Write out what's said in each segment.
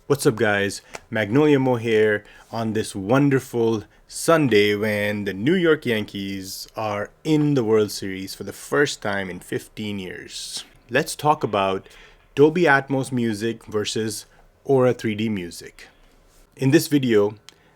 What's up guys, Magnolia Mo here on this wonderful Sunday when the New York Yankees are in the World Series for the first time in 15 years. Let's talk about Dolby Atmos music versus Auro-3D music. In this video,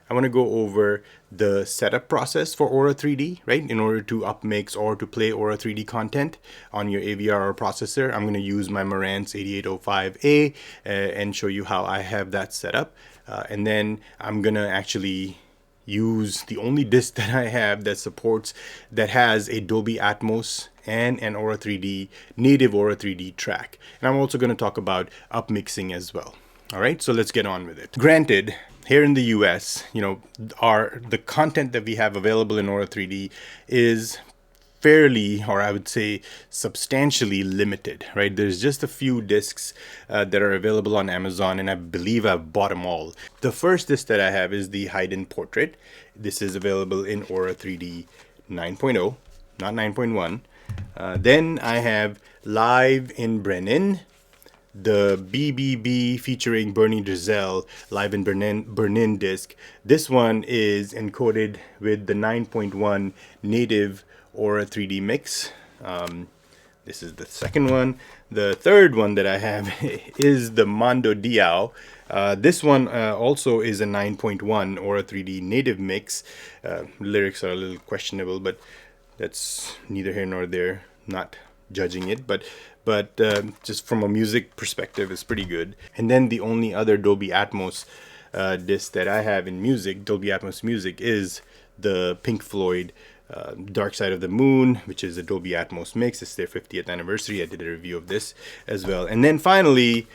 I want to go over the setup process for Auro-3D, right? In order to upmix or to play Auro-3D content on your AVR processor, I'm going to use my Marantz 8805A and show you how I have that set up. And then I'm going to actually use the only disc that I have that has a Dolby Atmos and an Auro-3D, native Auro-3D track. And I'm also going to talk about upmixing as well. All right, so let's get on with it. Granted, here in the US, the content that we have available in Auro-3D is fairly, or I would say substantially limited, right? There's just a few discs that are available on Amazon, and I believe I've bought them all. The first disc that I have is the Haydn-Portrait. This is available in Auro-3D 9.0, not 9.1. Then I have Live in Brenin, the BBB featuring Bernie Drizel Live in Bernin disc. This one is encoded with the 9.1 native Auro-3D mix. This is the second one. The third one that I have is the Mondo Diao. This one also is a 9.1 Auro-3D native mix. Lyrics are a little questionable, but that's neither here nor there. Not judging it, but just from a music perspective, it's pretty good. And then the only other Dolby Atmos disc that I have in music, Dolby Atmos music, is the Pink Floyd Dark Side of the Moon, which is a Dolby Atmos mix. It's their 50th anniversary. I did a review of this as well. And then finally,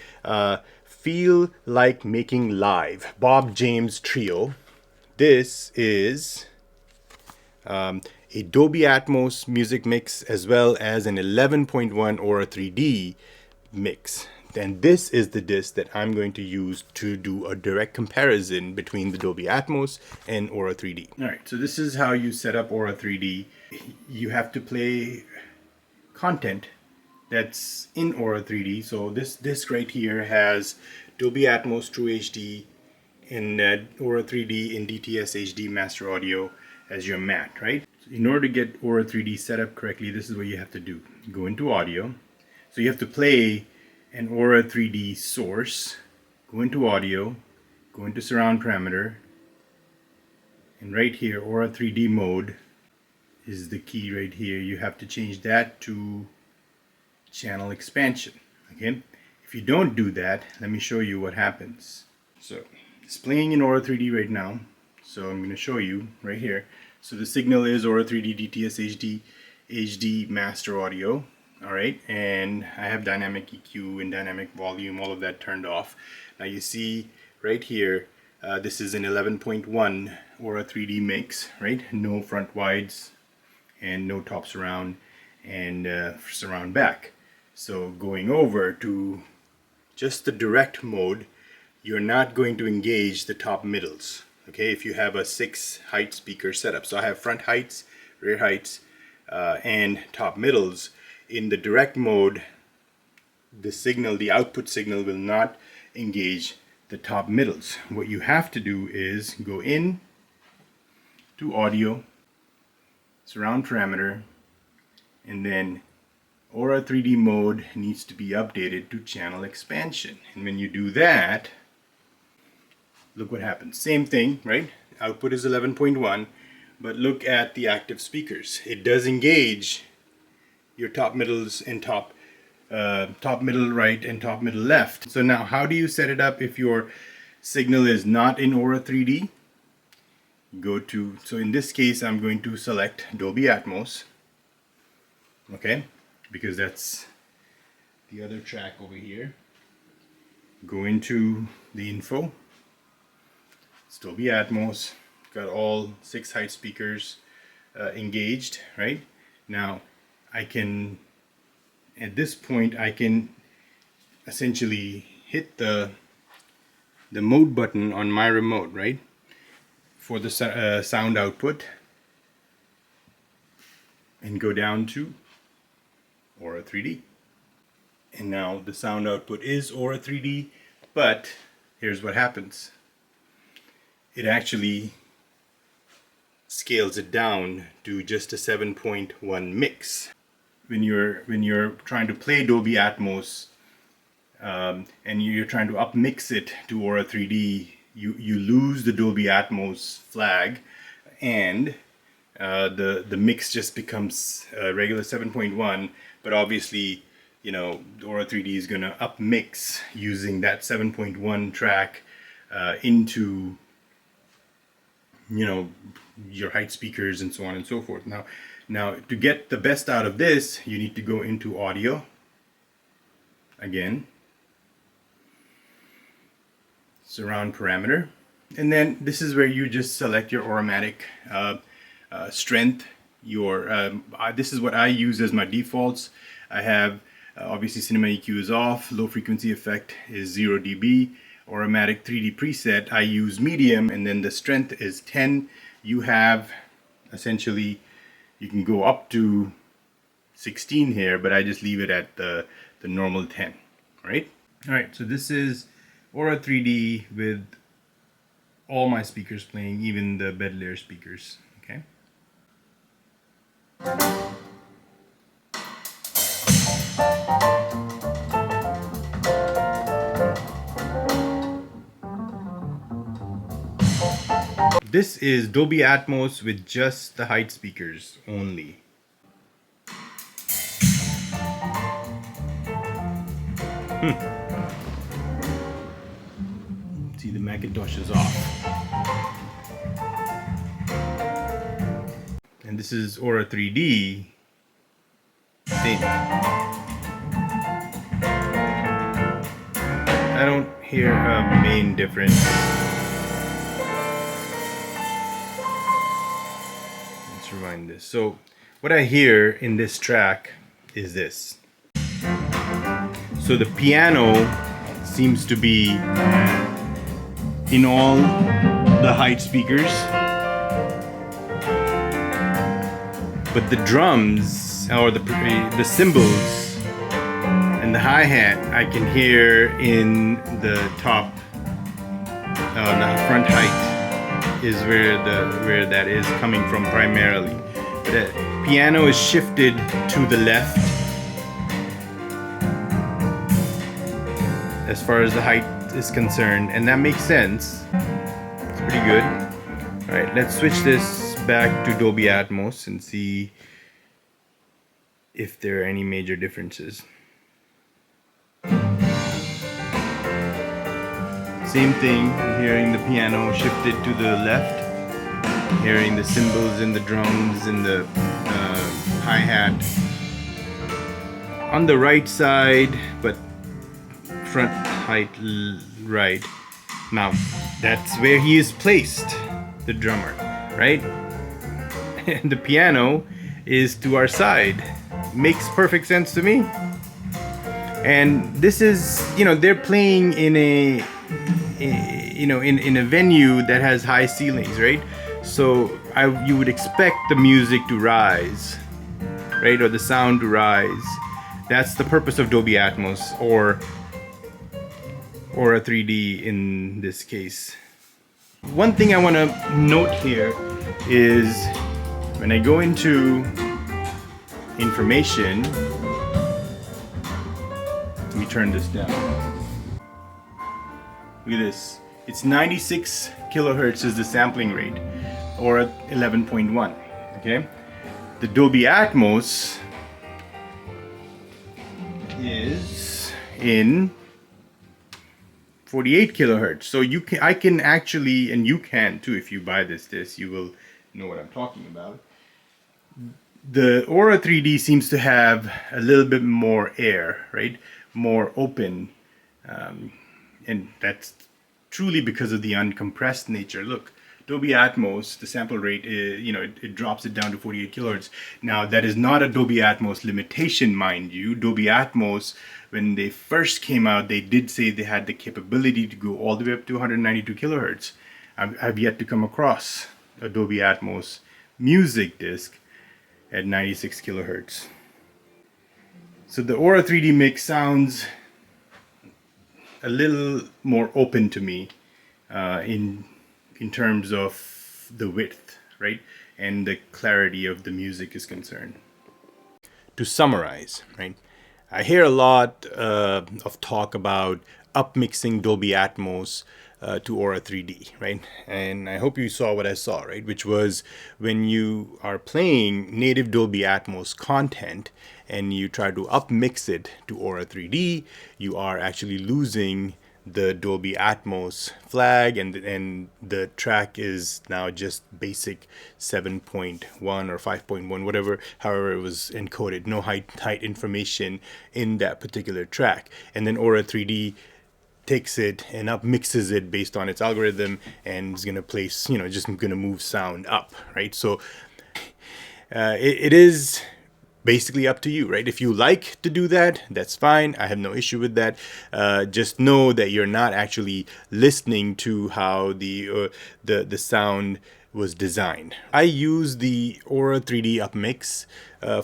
Feel Like Making Live, Bob James Trio. This is a Dolby Atmos music mix as well as an 11.1 Auro-3D mix. And this is the disc that I'm going to use to do a direct comparison between the Dolby Atmos and Auro-3D. Alright, so this is how you set up Auro-3D. You have to play content that's in Auro-3D. So this disc right here has Dolby Atmos True HD and Auro-3D in DTS HD Master Audio as your mat, right? In order to get Auro-3D set up correctly, this is what you have to do. Go into audio. So you have to play an Auro-3D source. Go into audio. Go into surround parameter. And right here, Auro-3D mode is the key right here. You have to change that to channel expansion. Okay? If you don't do that, let me show you what happens. So it's playing in Auro-3D right now. So I'm going to show you right here. So the signal is Auro-3D DTS HD Master Audio. Alright, and I have dynamic EQ and dynamic volume, all of that turned off. Now you see right here, this is an 11.1 Auro-3D mix, right? No front wides and no top surround and surround back. So going over to just the direct mode, you're not going to engage the top middles. Okay, if you have a 6 height speaker setup. So I have front heights, rear heights, and top middles. In the direct mode, the output signal will not engage the top middles. What you have to do is go in to audio, surround parameter, and then Auro-3D mode needs to be updated to channel expansion. And when you do that, look what happens. Same thing, right? Output is 11.1, but look at the active speakers. It does engage your top middles and top middle right and top middle left. So now how do you set it up if your signal is not in Auro-3D? So in this case, I'm going to select Dolby Atmos. Okay, because that's the other track over here. Go into the info. It's Dolby Atmos, got all 6 height speakers engaged, right? Now, at this point, I can essentially hit the mode button on my remote, right? For the sound output, and go down to Auro-3D. And now the sound output is Auro-3D, but here's what happens. It actually scales it down to just a 7.1 mix. When you're trying to play Dolby Atmos and you're trying to upmix it to Auro-3D, you lose the Dolby Atmos flag, and the mix just becomes regular 7.1. But obviously, you know, Auro-3D is going to upmix using that 7.1 track into, you know, your height speakers and so on and so forth. Now to get the best out of this, you need to go into audio again, surround parameter, and then this is where you just select your aromatic strength. This is what I use as my defaults. I have obviously cinema EQ is off, low frequency effect is 0 dB, aromatic 3D preset I use medium, and then the strength is 10. You have essentially, you can go up to 16 here, but I just leave it at the normal 10, right? All right, so this is Auro-3D with all my speakers playing, even the bed layer speakers, okay? This is Dolby Atmos with just the height speakers only. See, the Macintosh is off. And this is Auro-3D. Same. I don't hear a main difference. Rewind this. So what I hear in this track is this. So the piano seems to be in all the height speakers, but the drums or the cymbals and the hi-hat I can hear in the top, the front height is where that is coming from primarily. The piano is shifted to the left as far as the height is concerned, and that makes sense. It's pretty good. Alright, let's switch this back to Dolby Atmos and see if there are any major differences. Same thing, hearing the piano shifted to the left, hearing the cymbals and the drums and the hi-hat on the right side, but front height right. Now, that's where he is placed, the drummer, right? And the piano is to our side. Makes perfect sense to me. And this is, you know, they're playing in a in a venue that has high ceilings, right? So you would expect the music to rise, right, or the sound to rise. That's the purpose of Dolby Atmos, or a 3D in this case. One thing I want to note here is when I go into information, let me turn this down. Look at this. It's 96 kilohertz is the sampling rate, or 11.1. Okay. The Dolby Atmos is in 48 kilohertz. So I can actually, and you can too, if you buy this, you will know what I'm talking about. The Auro-3D seems to have a little bit more air, right? More open. And that's truly because of the uncompressed nature. Look, Dolby Atmos, the sample rate, it drops it down to 48 kilohertz. Now, that is not a Dolby Atmos limitation, mind you. Dolby Atmos, when they first came out, they did say they had the capability to go all the way up to 192 kilohertz. I've yet to come across a Dolby Atmos music disc at 96 kilohertz. So the Auro-3D mix sounds a little more open to me in terms of the width, right, and the clarity of the music is concerned. To summarize, right, I hear a lot of talk about upmixing Dolby Atmos to Auro-3D, right? And I hope you saw what I saw, right? Which was when you are playing native Dolby Atmos content and you try to upmix it to Auro-3D, you are actually losing the Dolby Atmos flag, and the track is now just basic 7.1 or 5.1, whatever, however it was encoded. No height information in that particular track. And then Auro-3D takes it and up mixes it based on its algorithm and is going to place, just going to move sound up, right? So it is basically up to you, right? If you like to do that, that's fine. I have no issue with that. Just know that you're not actually listening to how the sound was designed. I use the Auro-3D Upmix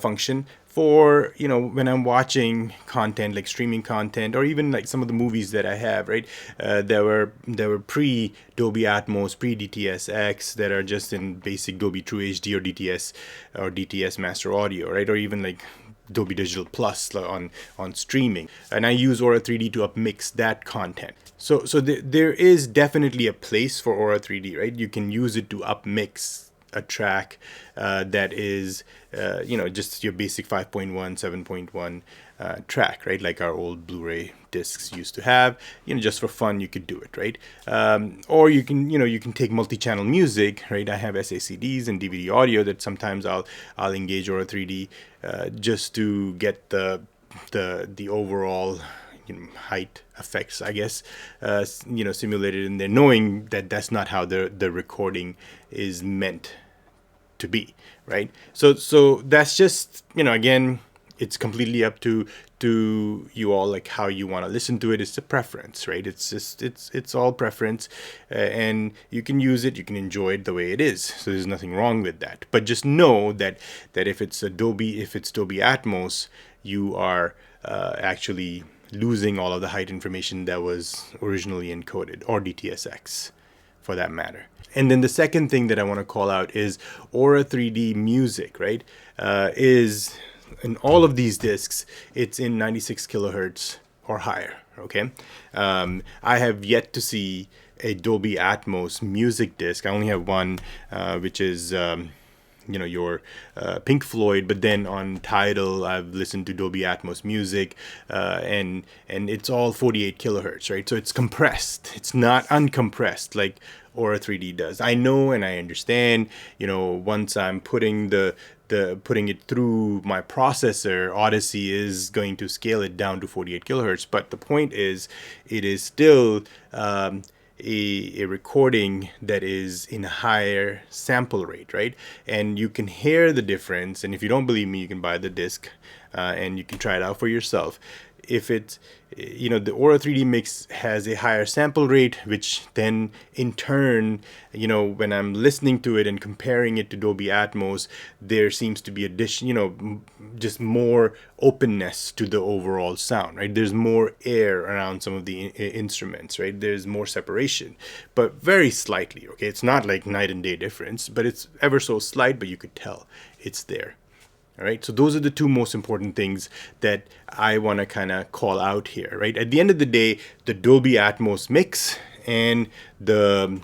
function for, when I'm watching content like streaming content, or even like some of the movies that I have, right? There were pre Dolby Atmos, pre DTS-X that are just in basic Dolby True HD or DTS Master Audio, right? Or even like Dolby Digital Plus on streaming, and I use Auro-3D to upmix that content. So there is definitely a place for Auro-3D, right? You can use it to upmix a track that is, just your basic 5.1, 7.1 track, right? Like our old Blu-ray discs used to have. Just for fun, you could do it, right? Or you can take multi-channel music, right? I have SACDs and DVD audio that sometimes I'll engage Auro-3D just to get the overall height effects, I guess, simulated in there, knowing that that's not how the recording is meant to be, right? So that's just, again, it's completely up to you all, like how you want to listen to it. It's a preference, right? It's all preference, and you can use it, you can enjoy it the way it is. So there's nothing wrong with that. But just know that if it's Dolby Atmos, you are actually losing all of the height information that was originally encoded, or DTS-X for that matter. And then the second thing that I want to call out is Auro-3D music, right? Is in all of these discs, it's in 96 kilohertz or higher, okay? I have yet to see a Dolby Atmos music disc. I only have one, which is your Pink Floyd, but then on Tidal I've listened to Dolby Atmos music, and it's all 48 kilohertz, right? So it's compressed. It's not uncompressed like Auro-3D does. I know and I understand, once I'm putting putting it through my processor, Odyssey is going to scale it down to 48 kilohertz. But the point is, it is still a recording that is in a higher sample rate, right? And you can hear the difference. And if you don't believe me, you can buy the disc and you can try it out for yourself. If it's, the Auro-3D mix has a higher sample rate, which then in turn, when I'm listening to it and comparing it to Dolby Atmos, there seems to be just more openness to the overall sound, right? There's more air around some of the instruments, right? There's more separation, but very slightly, okay? It's not like night and day difference, but it's ever so slight, but you could tell it's there. All right, so those are the two most important things that I want to kind of call out here, right? At the end of the day, the Dolby Atmos mix and the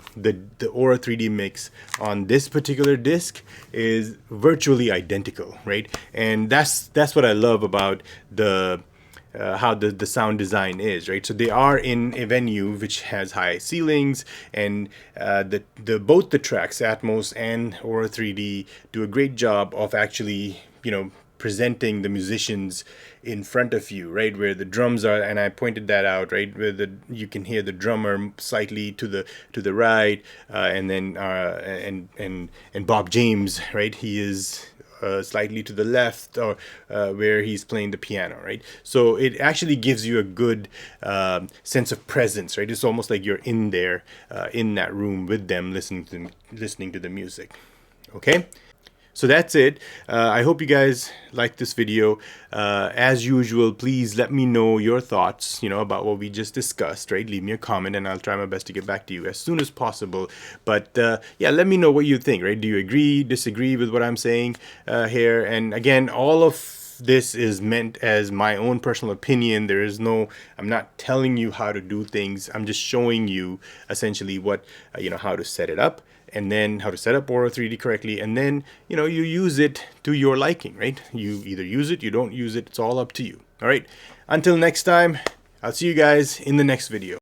Auro-3D mix on this particular disc is virtually identical, right? And that's what I love about how the sound design is, right? So they are in a venue which has high ceilings, and both the tracks, Atmos and Auro-3D, do a great job of actually presenting the musicians in front of you, right, where the drums are, and I pointed that out, right, where you can hear the drummer slightly to the right, and then and Bob James, right, he is slightly to the left, or where he's playing the piano, right? So it actually gives you a good sense of presence, right? It's almost like you're in there, in that room with them, listening to the music. Okay. So that's it. I hope you guys liked this video. As usual, please let me know your thoughts, about what we just discussed, right? Leave me a comment and I'll try my best to get back to you as soon as possible. But yeah, let me know what you think, right? Do you agree, disagree with what I'm saying here? And again, all of this is meant as my own personal opinion. There is no, I'm not telling you how to do things. I'm just showing you essentially what, how to set it up, and then how to set up Auro-3D correctly, and then, you use it to your liking, right? You either use it, you don't use it, it's all up to you. All right, until next time, I'll see you guys in the next video.